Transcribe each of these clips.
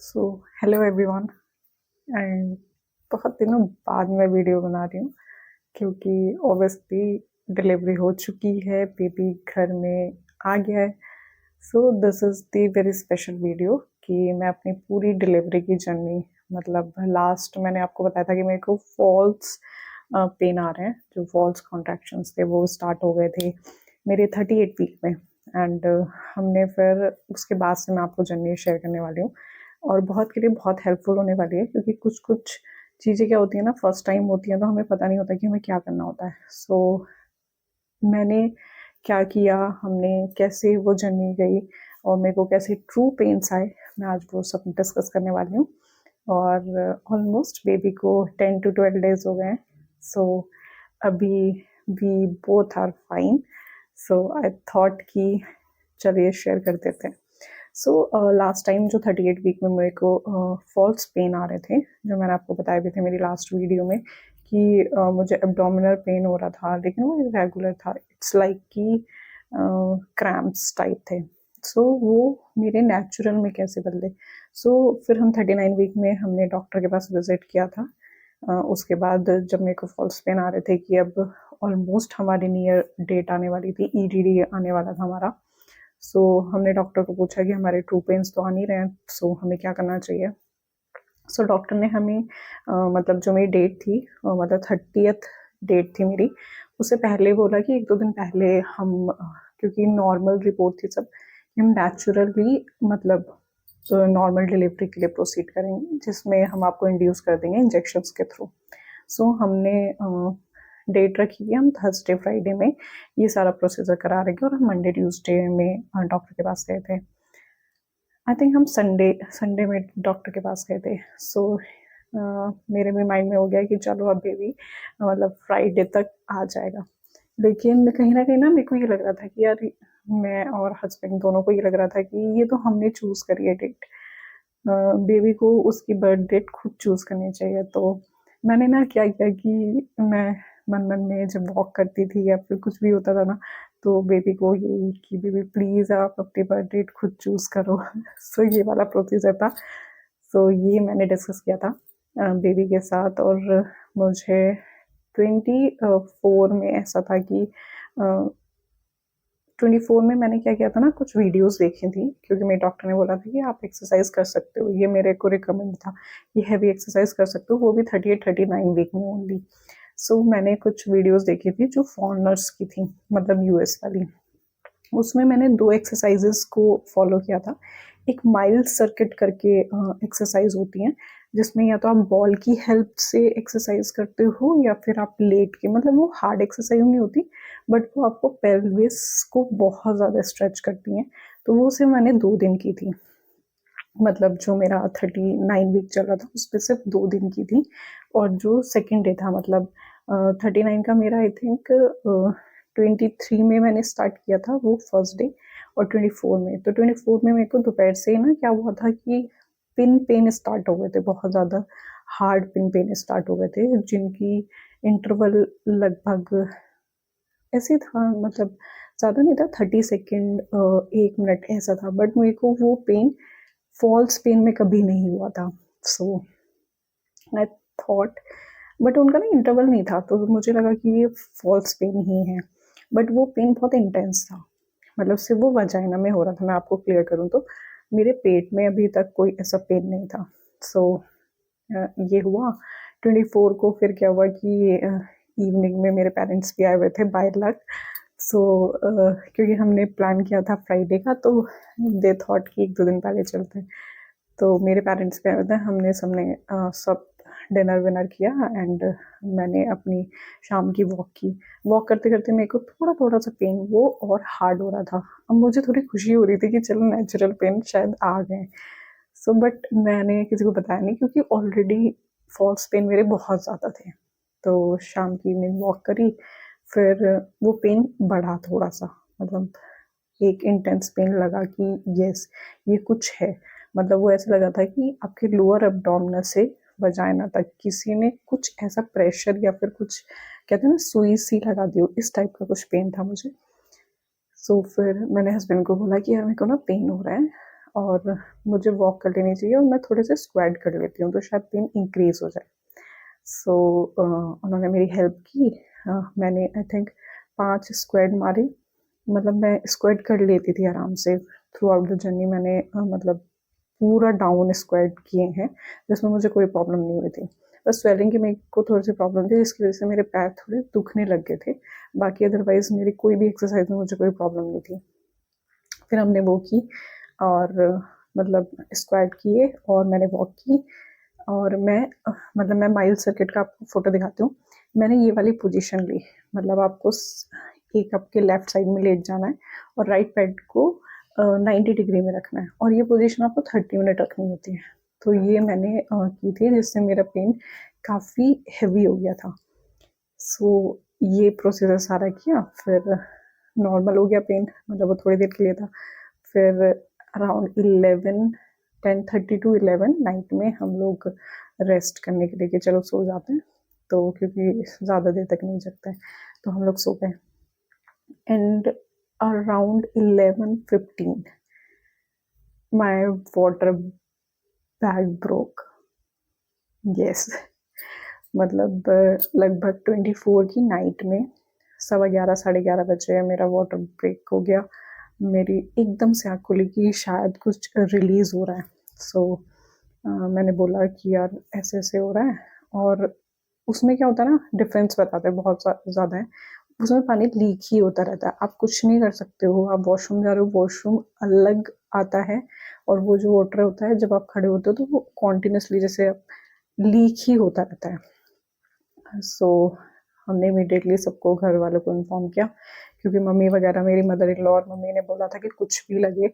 So hello everyone and बहुत दिनों बाद मैं वीडियो बना रही हूँ क्योंकि ऑब्वियसली डिलीवरी हो चुकी है, बेबी घर में आ गया है। So this is the very special video कि मैं अपनी पूरी डिलीवरी की जर्नी, मतलब लास्ट मैंने आपको बताया था कि मेरे को फॉल्स पेन आ रहे हैं, जो फॉल्स कॉन्ट्रैक्शंस थे वो स्टार्ट हो गए थे मेरे 38 वीक में। एंड हमने फिर उसके बाद से मैं आपको जर्नी शेयर करने वाली हूँ और बहुत के लिए बहुत हेल्पफुल होने वाली है, क्योंकि कुछ कुछ चीज़ें क्या होती है ना, फर्स्ट टाइम होती है तो हमें पता नहीं होता कि हमें क्या करना होता है। सो मैंने क्या किया, हमने कैसे वो जर्नी गई और मेरे को कैसे ट्रू पेन्स आए, मैं आज वो सब डिस्कस करने वाली हूँ। और ऑलमोस्ट बेबी को 10 to 12 डेज हो गए हैं। सो अभी we both are fine. So I thought कि चलिए शेयर कर देते हैं। सो लास्ट टाइम जो 38 वीक में मेरे को फॉल्स पेन आ रहे थे, जो मैंने आपको बताए भी थे मेरी लास्ट वीडियो में कि मुझे एब्डोमिनल पेन हो रहा था, लेकिन वो इरेगुलर था, इट्स लाइक कि क्रैम्प्स टाइप थे। सो वो मेरे नेचुरल में कैसे बदले। सो फिर हम 39 वीक में हमने डॉक्टर के पास विजिट किया था। उसके बाद जब मेरे को फॉल्स पेन आ रहे थे कि अब ऑलमोस्ट हमारी नियर डेट आने वाली थी, ईडीडी आने वाला था हमारा। सो हमने डॉक्टर को पूछा कि हमारे ट्रू पेन्स तो आ नहीं रहे हैं, सो हमें क्या करना चाहिए। सो डॉक्टर ने हमें मतलब जो मेरी डेट थी, मतलब 30th डेट थी मेरी, उससे पहले बोला कि 1-2 दिन पहले हम क्योंकि नॉर्मल रिपोर्ट थी सब, कि हम नेचुरली मतलब नॉर्मल डिलीवरी के लिए प्रोसीड करेंगे, जिसमें हम आपको इंड्यूस कर देंगे इंजेक्शंस के थ्रू। सो हमने डेट रखी है, हम थर्सडे फ्राइडे में ये सारा प्रोसीजर करा रहे थे और हम मंडे ट्यूसडे में डॉक्टर के पास गए थे। आई थिंक हम संडे संडे में डॉक्टर के पास गए थे। सो मेरे भी माइंड में हो गया कि चलो अब बेबी मतलब फ्राइडे तक आ जाएगा। लेकिन कहीं ना मेरे को ये लग रहा था कि यार, मैं और हस्बैंड दोनों को ये लग रहा था कि ये तो हमने चूज़ करी है डेट, बेबी को उसकी बर्थ डेट खुद चूज़ करनी चाहिए। तो मैंने ना क्या किया कि मैं मन मन में जब वॉक करती थी या फिर कुछ भी होता था ना, तो बेबी को यही कि बेबी प्लीज़ आप अपनी बर्थ डेट खुद चूज़ करो। सो ये वाला प्रोसीजर था। सो ये मैंने डिस्कस किया था बेबी के साथ। और मुझे 24 में ऐसा था कि 24 में मैंने क्या किया था ना, कुछ वीडियोस देखी थी, क्योंकि मेरे डॉक्टर ने बोला था कि आप एक्सरसाइज कर सकते हो, ये मेरे को रिकमेंड था कि हैवी एक्सरसाइज कर सकते हो, वो भी 38-39 वीक में ओनली। सो मैंने कुछ वीडियोस देखी थी जो फॉरनर्स की थी, मतलब यूएस वाली। उसमें मैंने 2 एक्सरसाइजेस को फॉलो किया था। एक माइल्ड सर्किट करके एक्सरसाइज होती हैं, जिसमें या तो आप बॉल की हेल्प से एक्सरसाइज करते हो या फिर आप लेट के, मतलब वो हार्ड एक्सरसाइज नहीं होती, बट वो आपको पेल्विस को बहुत ज़्यादा स्ट्रेच करती हैं। तो वो सिर्फ मैंने 2 दिन की थी, मतलब जो मेरा 39 वीक चल रहा था उस पर सिर्फ 2 दिन की थी। और जो सेकेंड डे था, मतलब 39 का मेरा आई थिंक 23 में मैंने स्टार्ट किया था वो फर्स्ट डे, और 24 में, तो 24 में मेरे को दोपहर से ना क्या हुआ था कि पिन पेन स्टार्ट हो गए थे, बहुत ज़्यादा हार्ड पिन पेन स्टार्ट हो गए थे, जिनकी इंटरवल लगभग ऐसे था, मतलब ज़्यादा नहीं था, 30 सेकेंड 1 मिनट ऐसा था, बट मेरे को वो पेन फॉल्स पेन में कभी नहीं हुआ था। सो आई थॉट, बट उनका ना इंटरवल नहीं था, तो मुझे लगा कि ये फॉल्स पेन ही है, बट वो पेन बहुत इंटेंस था, मतलब सिर्फ वो वजाइना में हो रहा था। मैं आपको क्लियर करूँ तो मेरे पेट में अभी तक कोई ऐसा पेन नहीं था। सो ये हुआ 24 को। फिर क्या हुआ कि इवनिंग में मेरे पेरेंट्स भी आए हुए थे बाय लक। सो क्योंकि हमने प्लान किया था फ्राइडे का, तो दे थॉट कि 1-2 दिन पहले चलते हैं। तो मेरे पेरेंट्स भी आए हुए थे, हमने सबने सब डिनर विनर किया एंड मैंने अपनी शाम की वॉक की। वॉक करते करते मेरे को थोड़ा थोड़ा सा पेन वो और हार्ड हो रहा था। अब मुझे थोड़ी खुशी हो रही थी कि चलो नेचुरल पेन शायद आ गए। सो बट मैंने किसी को बताया नहीं, क्योंकि ऑलरेडी फॉल्स पेन मेरे बहुत ज़्यादा थे। तो शाम की इवनिंग वॉक करी, फिर वो पेन बढ़ा थोड़ा सा, मतलब एक इंटेंस पेन लगा कि यस, ये कुछ है। मतलब वो ऐसा लगा था कि आपके लोअर एब्डोमिनल से वजाइना तक किसी ने कुछ ऐसा प्रेशर या फिर कुछ कहते हैं ना सुई सी लगा दी हो, इस टाइप का कुछ पेन था मुझे। सो फिर मैंने हस्बैंड को बोला कि यार मेरे को ना पेन हो रहा है, और मुझे वॉक कर लेनी चाहिए और मैं थोड़े से स्क्वाट कर लेती हूँ तो शायद पेन इंक्रीज हो जाए। सो उन्होंने मेरी हेल्प की। मैंने आई थिंक 5 स्क्वाट मारे। मतलब मैं स्क्वाट कर लेती थी आराम से थ्रू आउट द जर्नी। मैंने मतलब पूरा डाउन स्क्वाट किए हैं जिसमें मुझे कोई प्रॉब्लम नहीं हुई थी। बस स्वेलिंग की मेरे को थोड़ी सी प्रॉब्लम थी जिसकी वजह से मेरे पैर थोड़े दुखने लग गए थे। बाकी अदरवाइज मेरी कोई भी एक्सरसाइज में मुझे कोई प्रॉब्लम नहीं थी। फिर हमने वो की और मतलब स्क्वाट किए और मैंने वॉक की और मतलब मैं माइल सर्किट का आपको फोटो दिखाती हूँ। मैंने ये वाली पोजीशन ली। मतलब आपको एक आपके लेफ्ट साइड में लेट जाना है और राइट पैड को 90 डिग्री में रखना है और ये पोजीशन आपको 30 मिनट रखनी होती है। तो ये मैंने की थी जिससे मेरा पेन काफ़ी हैवी हो गया था। सो ये प्रोसीजर सारा किया फिर नॉर्मल हो गया पेन। मतलब वो थोड़ी देर के लिए था। फिर अराउंड 10:30 to 11 नाइट में हम लोग रेस्ट करने के लिए कि चलो सो जाते हैं। तो क्योंकि ज़्यादा देर तक नहीं जगते हैं तो हम लोग सो गए। And around 11:15 my water bag broke. Yes, मतलब लगभग 24 की नाइट में 11:15 11:30 बजे मेरा वाटर ब्रेक हो गया। मेरी एकदम से आँख खुली कि शायद कुछ रिलीज़ हो रहा है। सो मैंने बोला कि यार ऐसे ऐसे हो रहा है। और उसमें क्या होता है ना, डिफरेंस बताते हैं बहुत ज़्यादा है। उसमें पानी लीक ही होता रहता है। आप कुछ नहीं कर सकते हो। आप वॉशरूम जा रहे हो, वॉशरूम अलग आता है और वो जो वाटर होता है जब आप खड़े होते हो तो वो कॉन्टिन्यूसली जैसे लीक ही होता रहता है। सो हमने इमीडिएटली सबको घर वालों को इन्फॉर्म किया क्योंकि मम्मी वगैरह मेरी मदर इन लॉ और मम्मी ने बोला था कि कुछ भी लगे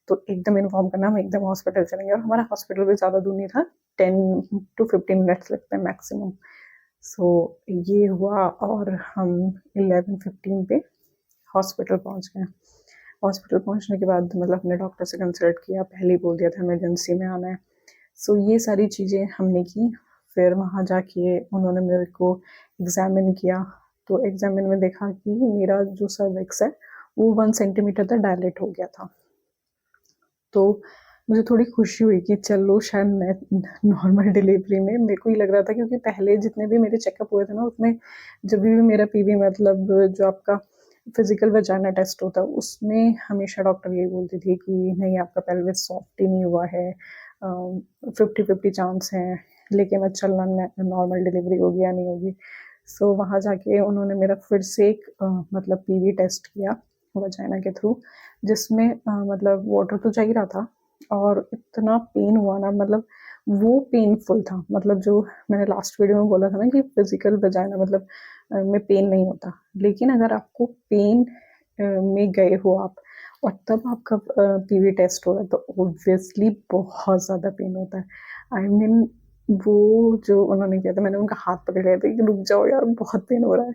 तो एकदम इन्फॉर्म करना, हम एकदम हॉस्पिटल चलेंगे। और हमारा हॉस्पिटल भी ज़्यादा दूर नहीं था, 10 to 15 मिनट्स लगते हैं मैक्सिमम। सो ये हुआ और हम 11:15 पे हॉस्पिटल पहुंच गए। हॉस्पिटल पहुंचने के बाद मतलब अपने डॉक्टर से कंसल्ट किया, पहले ही बोल दिया था इमरजेंसी में आना है। सो ये सारी चीज़ें हमने की। फिर वहाँ जाके उन्होंने मेरे को एग्ज़ामिन किया। तो एग्ज़ामिन में देखा कि मेरा जो सर्विक्स है वो 1 सेंटीमीटर तक डायलेट हो गया था। तो मुझे थोड़ी खुशी हुई कि चलो शायद मैं नॉर्मल डिलीवरी में, मेरे को ही लग रहा था क्योंकि पहले जितने भी मेरे चेकअप हुए थे ना उसमें जब भी मेरा पीवी मतलब जो आपका फिजिकल वजाइना टेस्ट होता है उसमें हमेशा डॉक्टर यही बोलती थी कि नहीं आपका पेल्विस सॉफ्ट ही नहीं हुआ है, 50-50 चांस हैं, लेके मत चलना नॉर्मल डिलीवरी होगी या नहीं होगी। सो वहाँ जाके उन्होंने मेरा फिर से एक मतलब पीवी टेस्ट किया वजाइना के थ्रू, जिसमें मतलब वाटर तो जा ही रहा था और इतना पेन हुआ ना, मतलब वो पेनफुल था। मतलब जो मैंने लास्ट वीडियो में बोला था ना कि फिजिकल वजाइना मतलब में पेन नहीं होता, लेकिन अगर आपको पेन में गए हो आप और तब आपका पीवी टेस्ट हो रहा है तो ऑब्वियसली बहुत ज़्यादा पेन होता है। आई मीन वो जो उन्होंने किया था, मैंने उनका हाथ पकड़ लिया था कि रुक जाओ यार बहुत पेन हो रहा है।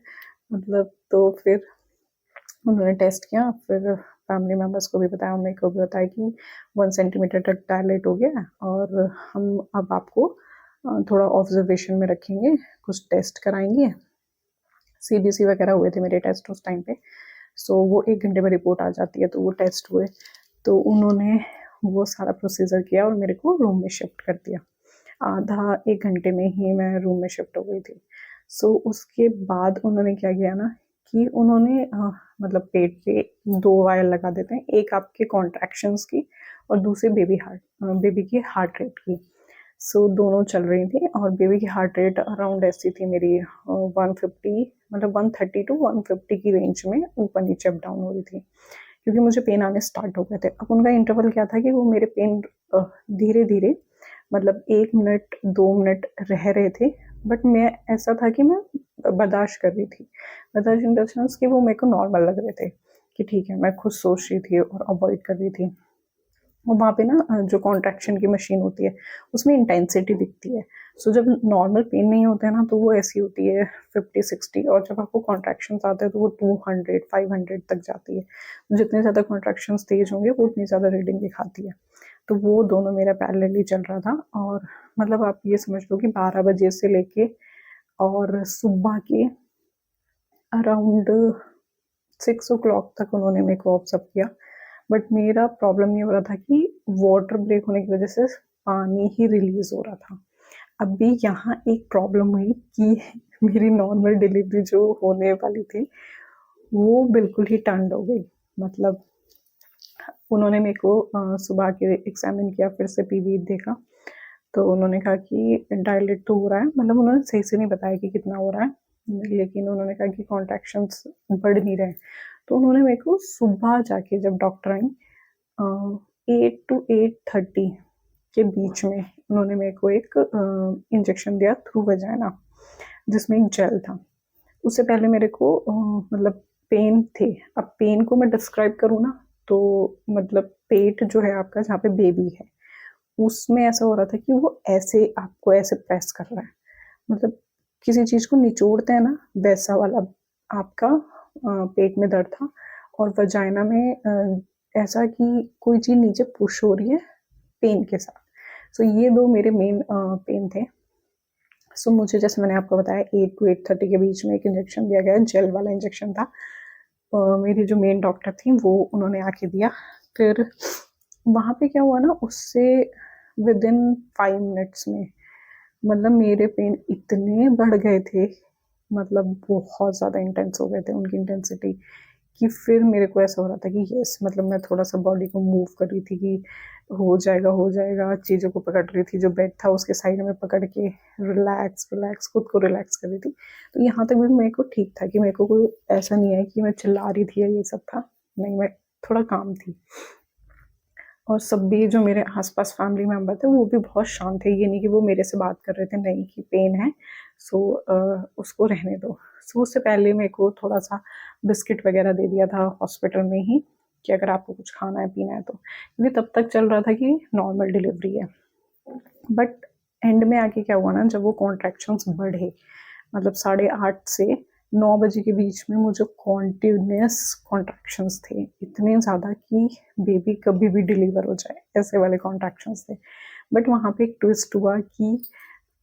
मतलब तो फिर उन्होंने टेस्ट किया, फिर फैमिली मेम्बर्स को भी बताया, मम्मी को भी बताया कि 1 सेंटीमीटर तक डायलेट हो गया और हम अब आपको थोड़ा ऑब्जर्वेशन में रखेंगे, कुछ टेस्ट कराएंगे। सीबीसी वगैरह हुए थे मेरे टेस्ट उस टाइम पे। सो वो 1 घंटे में रिपोर्ट आ जाती है, तो वो टेस्ट हुए। तो उन्होंने वो सारा प्रोसीजर किया और मेरे को रूम में शिफ्ट कर दिया। आधा 1 घंटे में ही मैं रूम में शिफ्ट हो गई थी। सो उसके बाद उन्होंने क्या किया ना कि उन्होंने मतलब पेट पे 2 वायर लगा देते हैं, एक आपके कॉन्ट्रैक्शंस की और दूसरी बेबी की हार्ट रेट की। सो दोनों चल रही थी और बेबी की हार्ट रेट अराउंड ऐसी थी मेरी 150 मतलब 130 to 150 की रेंज में ऊपर नीचे अप डाउन हो रही थी क्योंकि मुझे पेन आने स्टार्ट हो गए थे। अब उनका इंटरवल क्या था कि वो मेरे पेन धीरे धीरे मतलब 1 मिनट 2 मिनट रह रहे थे, बट मैं ऐसा था कि मैं बर्दाश्त कर रही थी। बर्दाश्त इन द सेंस कि वो मेरे को नॉर्मल लग रहे थे कि ठीक है, मैं खुद सोच रही थी और अवॉइड कर रही थी। और वहाँ पे ना जो कॉन्ट्रैक्शन की मशीन होती है उसमें इंटेंसिटी दिखती है। सो जब नॉर्मल पेन नहीं होते हैं ना तो वो ऐसी होती है 50-60, और जब आपको कॉन्ट्रैक्शन आते हैं तो वो 200-500 तक जाती है। जितने ज़्यादा कॉन्ट्रैक्शन तेज होंगे वो उतनी ज़्यादा रीडिंग दिखाती है। तो वो दोनों मेरा पैरेलली चल रहा था और मतलब आप ये समझ लो कि 12 बजे से लेके और सुबह के अराउंड 6 o'clock तक उन्होंने मेरे को ऑब्जर्व किया। बट मेरा प्रॉब्लम ये हो रहा था कि वाटर ब्रेक होने की वजह से पानी ही रिलीज हो रहा था। अभी यहाँ एक प्रॉब्लम हुई कि मेरी नॉर्मल डिलीवरी जो होने वाली थी वो बिल्कुल ही टर्न्ड हो गई। मतलब उन्होंने मेरे को सुबह के एग्जामिन किया, फिर से पीवी देखा, तो उन्होंने कहा कि डायलेट तो हो रहा है, मतलब उन्होंने सही से नहीं बताया कि कितना हो रहा है, लेकिन उन्होंने कहा कि कॉन्ट्रैक्शंस बढ़ नहीं रहे। तो उन्होंने मेरे को सुबह जाके, जब डॉक्टर आई 8 to 8:30 के बीच में, उन्होंने मेरे को एक इंजेक्शन दिया थ्रू वजाइना, जिसमें एक जेल था। उससे पहले मेरे को मतलब पेन थे। अब पेन को मैं डिस्क्राइब करूँ ना, तो मतलब पेट जो है आपका, जहाँ पे बेबी है, उसमें ऐसा हो रहा था कि वो ऐसे आपको ऐसे प्रेस कर रहा है, मतलब किसी चीज़ को निचोड़ते हैं ना, वैसा वाला आपका पेट में दर्द था। और वजाइना में ऐसा कि कोई चीज़ नीचे पुश हो रही है पेन के साथ। सो ये दो मेरे मेन पेन थे। सो मुझे, जैसे मैंने आपको बताया, 8 to 8:30 के बीच में एक इंजेक्शन दिया गया, जेल वाला इंजेक्शन था। मेरी जो मेन डॉक्टर थी वो उन्होंने आके दिया। फिर वहाँ पे क्या हुआ ना, उससे विदिन 5 मिनट्स में मतलब मेरे पेन इतने बढ़ गए थे, मतलब बहुत ज़्यादा इंटेंस हो गए थे उनकी इंटेंसिटी, कि फिर मेरे को ऐसा हो रहा था कि यस, मतलब मैं थोड़ा सा बॉडी को मूव कर रही थी कि हो जाएगा हो जाएगा, चीज़ों को पकड़ रही थी, जो बेड था उसके साइड में पकड़ के रिलैक्स रिलैक्स खुद को रिलैक्स कर रही थी। तो यहाँ तक भी मेरे को ठीक था, कि मेरे को कोई ऐसा नहीं है कि मैं चिल्ला रही थी या ये सब था, नहीं, मैं थोड़ा काम थी। और सब भी जो मेरे आसपास फैमिली मेंबर थे वो भी बहुत शांत थे, ये नहीं कि वो मेरे से बात कर रहे थे, नहीं कि पेन है सो उसको रहने दो। सो उससे पहले मेरे को थोड़ा सा बिस्किट वगैरह दे दिया था हॉस्पिटल में ही, कि अगर आपको कुछ खाना है पीना है तो, क्योंकि तब तक चल रहा था कि नॉर्मल डिलीवरी है। बट एंड में आके क्या हुआ ना, जब वो कॉन्ट्रैक्शंस बढ़े, मतलब 8:30 से 9 बजे के बीच में मुझे कॉन्टिन्यूस कॉन्ट्रैक्शंस थे, इतने ज़्यादा कि बेबी कभी भी डिलीवर हो जाए, ऐसे वाले कॉन्ट्रैक्शंस थे। बट वहाँ पे एक ट्विस्ट हुआ कि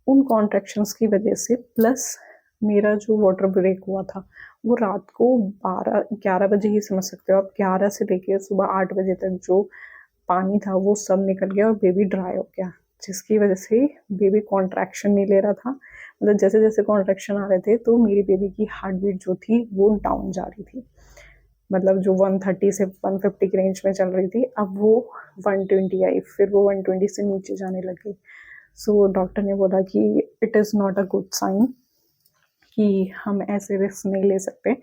उन कॉन्ट्रैक्शंस की वजह से, प्लस मेरा जो वाटर ब्रेक हुआ था वो रात को 12-11 बजे ही समझ सकते हो आप, 11 से लेके सुबह 8 बजे तक जो पानी था वो सब निकल गया और बेबी ड्राई हो गया, जिसकी वजह से बेबी कॉन्ट्रैक्शन नहीं ले रहा था। मतलब जैसे जैसे कॉन्ट्रैक्शन आ रहे थे तो मेरी बेबी की हार्ट बीट जो थी वो डाउन जा रही थी, मतलब जो 130 से 150 की रेंज में चल रही थी, अब वो 120 आई, फिर वो 120 से नीचे जाने लग गई। सो डॉक्टर ने बोला कि it is not a good sign, कि हम ऐसे रिस्क नहीं ले सकते,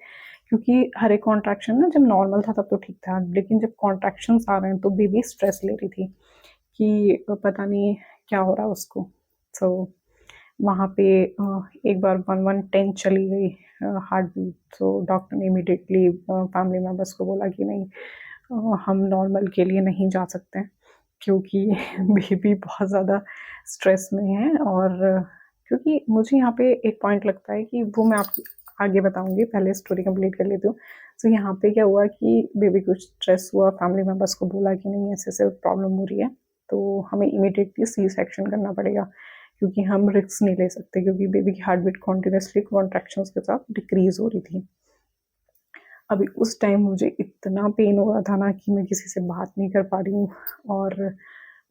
क्योंकि हर एक कॉन्ट्रैक्शन ना, जब नॉर्मल था तब तो ठीक था, लेकिन जब कॉन्ट्रैक्शंस आ रहे हैं तो बेबी स्ट्रेस ले रही थी कि पता नहीं क्या हो रहा है उसको। सो वहाँ पे एक बार 110 चली गई हार्ट बीट, तो डॉक्टर ने इमीडिएटली फैमिली मेम्बर्स को बोला कि नहीं, हम नॉर्मल के लिए नहीं जा सकते हैं, क्योंकि बेबी बहुत ज़्यादा स्ट्रेस में है। और क्योंकि मुझे यहाँ पे एक पॉइंट लगता है कि वो मैं आपको आगे बताऊंगी, पहले स्टोरी कंप्लीट कर लेती हूँ। तो यहाँ पे क्या हुआ कि बेबी को स्ट्रेस हुआ, फैमिली मेम्बर्स को बोला कि नहीं, ऐसे ऐसे प्रॉब्लम हो रही है, तो हमें इमीडिएटली सी सेक्शन करना पड़ेगा, क्योंकि हम रिस्क नहीं ले सकते, क्योंकि बेबी की हार्ट बीट कॉन्टिन्यूसली कॉन्ट्रैक्शंस के साथ डिक्रीज हो रही थी। अभी उस टाइम मुझे इतना पेन हो रहा था ना कि मैं किसी से बात नहीं कर पा रही हूँ, और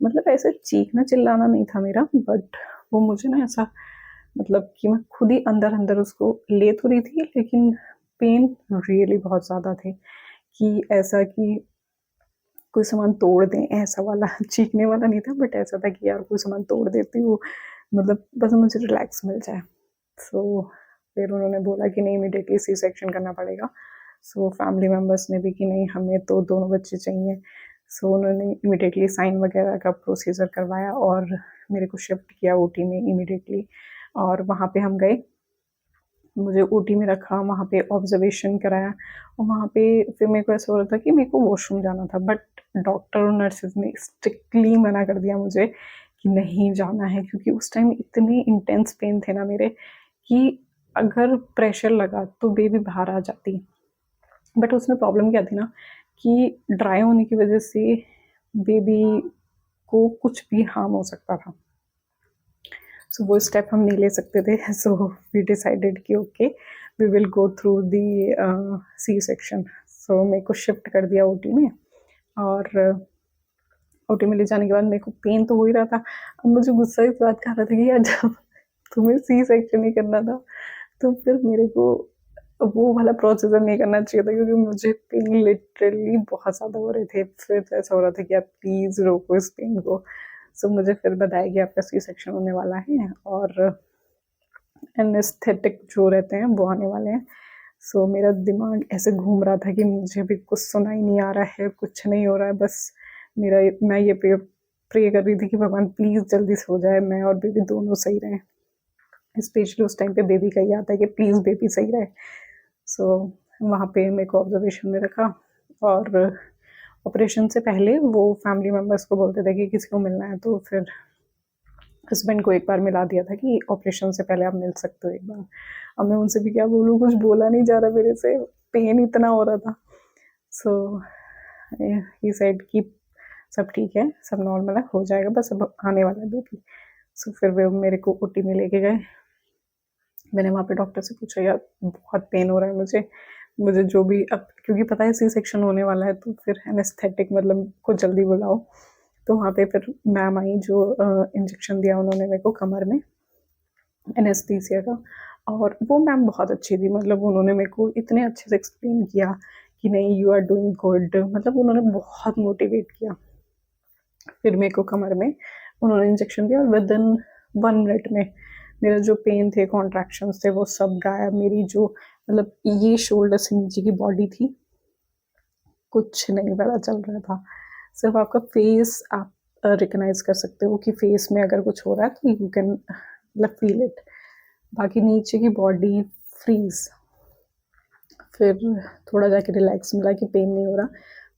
मतलब ऐसे चीखना चिल्लाना नहीं था मेरा, बट वो मुझे ना ऐसा, मतलब कि मैं खुद ही अंदर अंदर उसको ले तो रही थी, लेकिन पेन रियली बहुत ज़्यादा थे, कि ऐसा कि कोई सामान तोड़ दें, ऐसा वाला चीखने वाला नहीं था, बट ऐसा था कि यार कोई सामान तोड़ देती हूँ, मतलब बस मुझे रिलैक्स मिल जाए। सो फिर उन्होंने बोला कि नहीं, इमीडिएटली सी सेक्शन करना पड़ेगा। सो फैमिली मेम्बर्स ने भी कि नहीं, हमें तो दोनों बच्चे चाहिए। सो उन्होंने इमीडिएटली साइन वगैरह का प्रोसीजर करवाया और मेरे को शिफ्ट किया ओटी में इमीडिएटली, और वहाँ पे हम गए, मुझे ओटी में रखा, वहाँ पे ऑब्जर्वेशन कराया, और वहाँ पे फिर मेरे को ऐसा हो रहा था कि मेरे को वॉशरूम जाना था, बट डॉक्टर और नर्सेज ने स्ट्रिक्टली मना कर दिया मुझे कि नहीं जाना है, क्योंकि उस टाइम इतने इंटेंस पेन थे ना मेरे, कि अगर प्रेशर लगा तो बेबी बाहर आ जाती। बट उसमें प्रॉब्लम क्या थी ना, कि ड्राई होने की वजह से बेबी को कुछ भी हार्म हो सकता था। सो वो स्टेप हम नहीं ले सकते थे, सो वी डिसाइडेड कि okay, we will go through the C section. सो मेरे को शिफ्ट कर दिया ओटी में, और ओटी में ले जाने के बाद मेरे को पेन तो हो ही रहा था। अब मुझे गुस्सा इस बात का आ रहा था कि यार जब तुम्हें सी सेक्शन ही करना था तो फिर मेरे को वो वाला प्रोसीजर नहीं करना चाहिए था, क्योंकि मुझे पेन लिटरली बहुत ज़्यादा हो रहे थे। फिर ऐसा हो रहा था कि आप प्लीज़ रोको इस पेन को। सो मुझे फिर बताया कि आपका सी सेक्शन होने वाला है और एनेस्थेटिक जो रहते हैं वो आने वाले हैं। सो मेरा दिमाग ऐसे घूम रहा था कि मुझे भी कुछ सुना ही नहीं आ रहा है, कुछ नहीं हो रहा है। बस मैं ये प्रे कर रही थी कि भगवान प्लीज़ जल्दी से हो जाए, मैं और बेबी दोनों सही रहें। स्पेशली उस टाइम पे बेबी का ही आता है कि प्लीज़ बेबी सही रहे। सो वहाँ पे मेरे को ऑब्जर्वेशन में रखा और ऑपरेशन से पहले वो फैमिली मेम्बर्स को बोलते थे कि किसी को मिलना है, तो फिर हस्बैंड को एक बार मिला दिया था कि ऑपरेशन से पहले आप मिल सकते हो एक बार। अब मैं उनसे भी क्या बोलूँ, कुछ बोला नहीं जा रहा मेरे से, पेन इतना हो रहा था। सो ही सेड कि सब ठीक है, सब नॉर्मल है, हो जाएगा, बस अब आने वाला है बेबी। सो फिर वे मेरे को ओटी में लेके गए। मैंने वहाँ पे डॉक्टर से पूछा यार बहुत पेन हो रहा है मुझे जो भी, अब क्योंकि पता है सी सेक्शन होने वाला है तो फिर एनेस्थेटिक मतलब को जल्दी बुलाओ। तो वहाँ पे फिर मैम आई जो इंजेक्शन दिया उन्होंने मेरे को कमर में एनेस्थीसिया का। और वो मैम बहुत अच्छी थी, मतलब उन्होंने मेरे को इतने अच्छे से एक्सप्लेन किया कि नहीं यू आर डूइंग गुड, मतलब उन्होंने बहुत मोटिवेट किया। फिर मेरे को कमर में उन्होंने इंजेक्शन दिया और विद इन 1 मिनट में मेरा जो पेन थे, कॉन्ट्रैक्शंस थे, वो सब गायब। मेरी जो मतलब ये शोल्डर से नीचे की बॉडी थी कुछ नहीं पता चल रहा था। सिर्फ आपका फेस आप रिकग्नाइज कर सकते हो कि फेस में अगर कुछ हो रहा है तो यू कैन मतलब फील इट, बाकी नीचे की बॉडी फ्रीज। फिर थोड़ा जाके रिलैक्स मिला कि पेन नहीं हो रहा।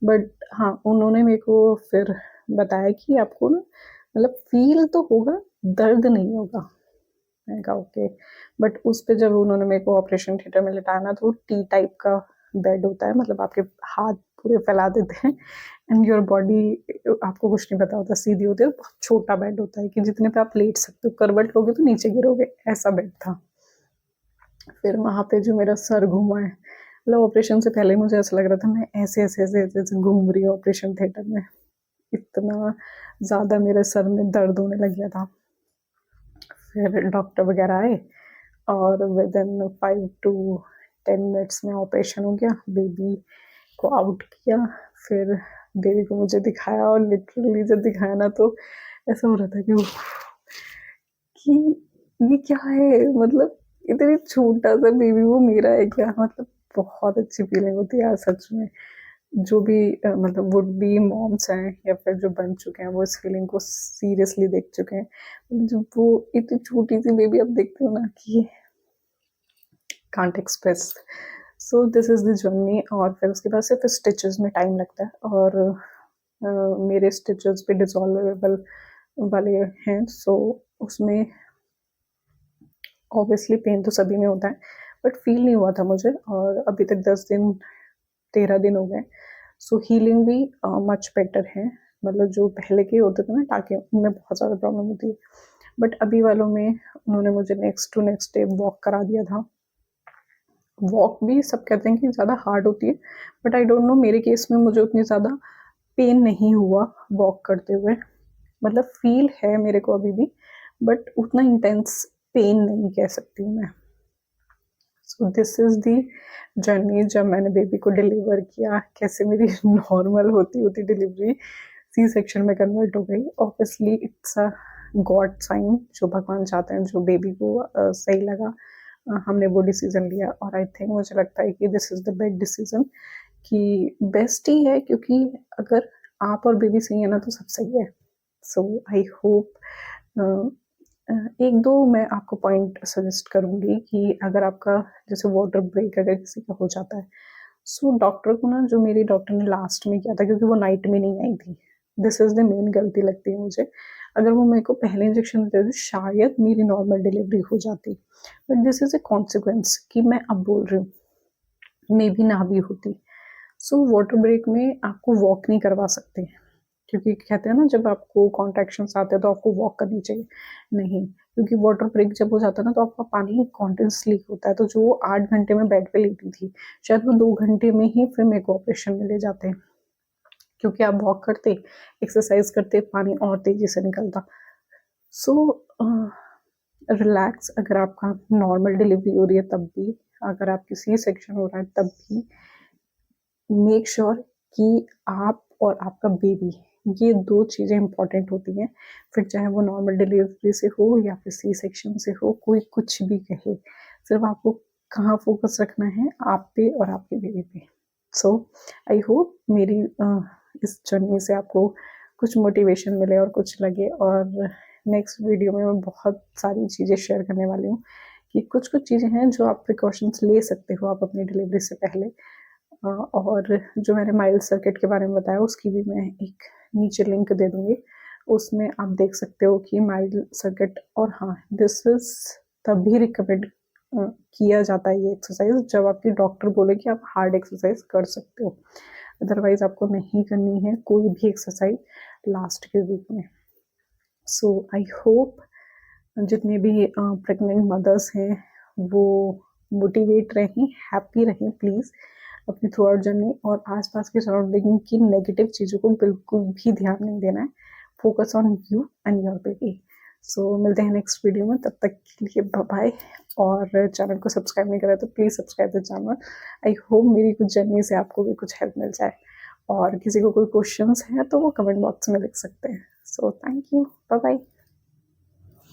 बट हाँ, उन्होंने मेरे को फिर बताया कि आपको ना मतलब फील तो होगा, दर्द नहीं होगा। मैंने कहा ओके। बट उस पे जब उन्होंने मेरे को ऑपरेशन थिएटर में लिटाया ना, तो टी टाइप का बेड होता है, मतलब आपके हाथ पूरे फैला देते हैं एंड योर बॉडी, आपको कुछ नहीं पता होता, सीधी होती है। बहुत छोटा बेड होता है कि जितने पे आप लेट सकते हो, करवट लोगे तो नीचे गिरोगे, ऐसा बेड था। फिर वहाँ पे जो मेरा सर घूमा है, मतलब ऑपरेशन से पहले मुझे ऐसा लग रहा था मैं ऐसे घूम रही हूँ ऑपरेशन थिएटर में, इतना ज़्यादा मेरे सर में दर्द होने लग गया था। फिर डॉक्टर वगैरह आए और विद इन 5 to 10 मिनट्स में ऑपरेशन हो गया। बेबी को आउट किया, फिर बेबी को मुझे दिखाया और लिटरली जब दिखाया ना तो ऐसा हो रहा था कि ये क्या है, मतलब इतनी छोटा सा बेबी वो मेरा है क्या, मतलब बहुत अच्छी फीलिंग होती है यार सच में। जो भी मतलब वुड बी मॉम्स हैं या फिर जो बन चुके हैं वो इस फीलिंग को सीरियसली देख चुके हैं। जब वो इतनी छोटी सी बेबी आप देखते हो ना कि can't express. So this is the journey. और फिर उसके बाद से फिर स्टिचेस में टाइम लगता है और मेरे स्टिचेस भी डिसॉल्वेबल वाले हैं। सो उसमें ऑब्वियसली पेन तो सभी में होता है, बट फील नहीं हुआ था मुझे। और अभी तक 10 दिन 13 दिन हो गए। सो हीलिंग भी मच बेटर है। मतलब जो पहले के होते थे ना टाँके, उनमें बहुत ज़्यादा प्रॉब्लम होती है, बट अभी वालों में उन्होंने मुझे next to next day walk करा दिया था। वॉक भी सब कहते हैं कि ज़्यादा हार्ड होती है, बट आई डोंट नो, मेरे केस में मुझे उतनी ज़्यादा पेन नहीं हुआ वॉक करते हुए। मतलब फील है मेरे को अभी भी, बट उतना इंटेंस पेन नहीं कह सकती हूँ मैं। So this is the journey जब मैंने बेबी को डिलीवर किया, कैसे मेरी नॉर्मल होती होती डिलीवरी सी सेक्शन में कन्वर्ट हो गई। Obviously it's a God sign, जो भगवान चाहते हैं, जो बेबी को सही लगा, हमने वो डिसीज़न लिया। और आई थिंक मुझे लगता है कि this is the best decision, कि बेस्ट ही है, क्योंकि अगर आप और बेबी सही है ना तो सब सही है। सो आई होप एक दो मैं आपको पॉइंट सजेस्ट करूँगी कि अगर आपका जैसे वाटर ब्रेक अगर किसी का हो जाता है, सो डॉक्टर को ना, जो मेरी डॉक्टर ने लास्ट में किया था, क्योंकि वो नाइट में नहीं आई थी, दिस इज़ द मेन गलती लगती है मुझे। अगर वो मेरे को पहले इंजेक्शन देते थे शायद मेरी नॉर्मल डिलीवरी हो जाती, but this is a consequence कि मैं अब बोल रही हूँ, मे बी ना भी होती। सो वाटर ब्रेक में आपको वॉक नहीं करवा सकते, क्योंकि कहते हैं ना जब आपको कॉन्ट्रैक्शंस आते हैं तो आपको वॉक करनी चाहिए। नहीं, क्योंकि वाटर ब्रेक जब हो जाता है ना तो आपका पानी कॉन्टिन्यूसली होता है। तो जो 8 घंटे में बेड पे लेटी थी, शायद वो 2 घंटे में ही फिर मेरे को ऑपरेशन में ले जाते हैं। क्योंकि आप वॉक करते, एक्सरसाइज करते, पानी और तेजी से निकलता। So relax. अगर आपका नॉर्मल डिलीवरी हो रही है तब भी, अगर आपकी सी सेक्शन हो रहा है तब भी, मेक श्योर कि आप और आपका बेबी, ये 2 चीज़ें इंपॉर्टेंट होती हैं। फिर चाहे वो नॉर्मल डिलीवरी से हो या फिर सी सेक्शन से हो, कोई कुछ भी कहे, सिर्फ आपको कहाँ फोकस रखना है, आप पे और आपके बेबी पे। सो आई होप मेरी इस जर्नी से आपको कुछ मोटिवेशन मिले और कुछ लगे। और नेक्स्ट वीडियो में मैं बहुत सारी चीज़ें शेयर करने वाली हूँ कि कुछ कुछ चीज़ें हैं जो आप प्रिकॉशंस ले सकते हो आप अपनी डिलीवरी से पहले। और जो मैंने माइल्ड सर्किट के बारे में बताया, उसकी भी मैं एक नीचे लिंक दे दूँगी। उसमें आप देख सकते हो कि माइल्ड सर्किट। और हाँ, दिस इज़ तभी रिकमेंड किया जाता है ये एक्सरसाइज जब आपकी डॉक्टर बोले कि आप हार्ड एक्सरसाइज कर सकते हो, अदरवाइज आपको नहीं करनी है कोई भी एक्सरसाइज लास्ट के वीक में। सो आई होप जितने भी प्रेग्नेंट मदर्स हैं वो मोटिवेट रहें, हैप्पी रहें प्लीज़ अपनी थ्रू आउट जर्नी। और आसपास के सराउंडिंग की नेगेटिव चीज़ों को बिल्कुल भी ध्यान नहीं देना है। Focus on you and your baby. So मिलते हैं नेक्स्ट वीडियो में, तब तक के लिए बाय बाय। और चैनल को सब्सक्राइब नहीं करा तो please subscribe the channel. I hope मेरी कुछ जर्नी से आपको भी कुछ हेल्प मिल जाए। और किसी को कोई क्वेश्चंस हैं तो वो कमेंट बॉक्स में लिख सकते हैं। So thank you, bye bye.